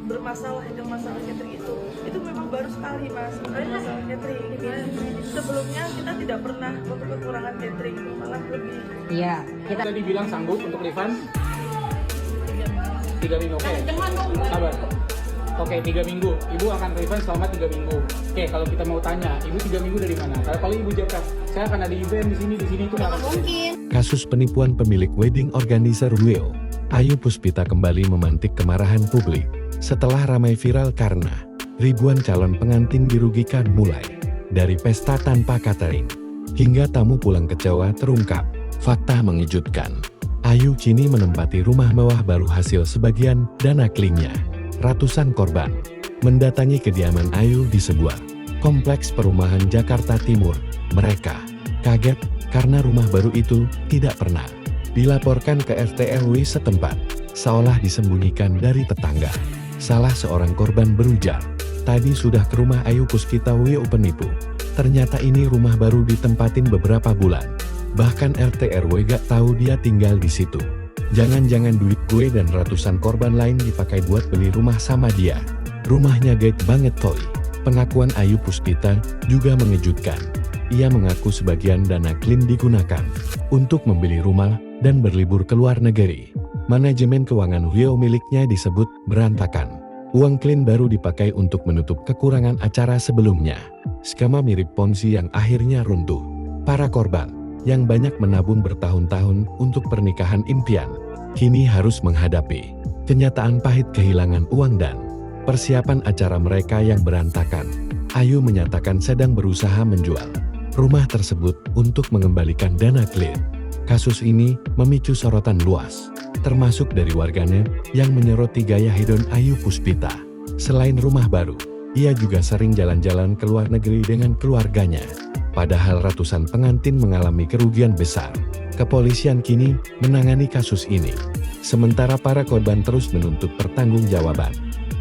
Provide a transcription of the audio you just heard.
Bermasalah itu masalah catering itu memang baru sekali mas sebenarnya masalah catering ya. Sebelumnya kita tidak pernah kekurangan catering, malah lebih. Iya, kita tadi bilang sanggup untuk refund 3 minggu. Oke, sabar. Oke, 3 minggu. Ibu akan refund selama 3 minggu. Oke, kalau kita mau tanya, ibu 3 minggu dari mana? Kalau ibu jawab, saya akan ada event di sini itu nggak mungkin. Kasus penipuan pemilik wedding organizer Will, Ayu Puspita kembali memantik kemarahan publik setelah ramai viral karena ribuan calon pengantin dirugikan mulai dari pesta tanpa catering hingga tamu pulang kecewa terungkap. Fakta mengejutkan, Ayu kini menempati rumah mewah baru hasil sebagian dana klaimnya. Ratusan korban mendatangi kediaman Ayu di sebuah kompleks perumahan Jakarta Timur. Mereka kaget karena rumah baru itu tidak pernah dilaporkan ke RT RW setempat, seolah disembunyikan dari tetangga. Salah seorang korban berujar, tadi sudah ke rumah Ayu Puspita Will penipu. Ternyata ini rumah baru ditempatin beberapa bulan. Bahkan RT RW gak tahu dia tinggal di situ. Jangan-jangan duit gue dan ratusan korban lain dipakai buat beli rumah sama dia. Rumahnya gede banget toy. Pengakuan Ayu Puspita juga mengejutkan. Ia mengaku sebagian dana klaim digunakan untuk membeli rumah dan berlibur ke luar negeri. Manajemen keuangan Will miliknya disebut berantakan. Uang klaim baru dipakai untuk menutup kekurangan acara sebelumnya. Skema mirip Ponzi yang akhirnya runtuh. Para korban yang banyak menabung bertahun-tahun untuk pernikahan impian, kini harus menghadapi kenyataan pahit kehilangan uang dan persiapan acara mereka yang berantakan. Ayu menyatakan sedang berusaha menjual rumah tersebut untuk mengembalikan dana klaim. Kasus ini memicu sorotan luas, termasuk dari warganet yang menyoroti gaya hedon Ayu Puspita. Selain rumah baru, ia juga sering jalan-jalan ke luar negeri dengan keluarganya. Padahal ratusan pengantin mengalami kerugian besar. Kepolisian kini menangani kasus ini, sementara para korban terus menuntut pertanggungjawaban.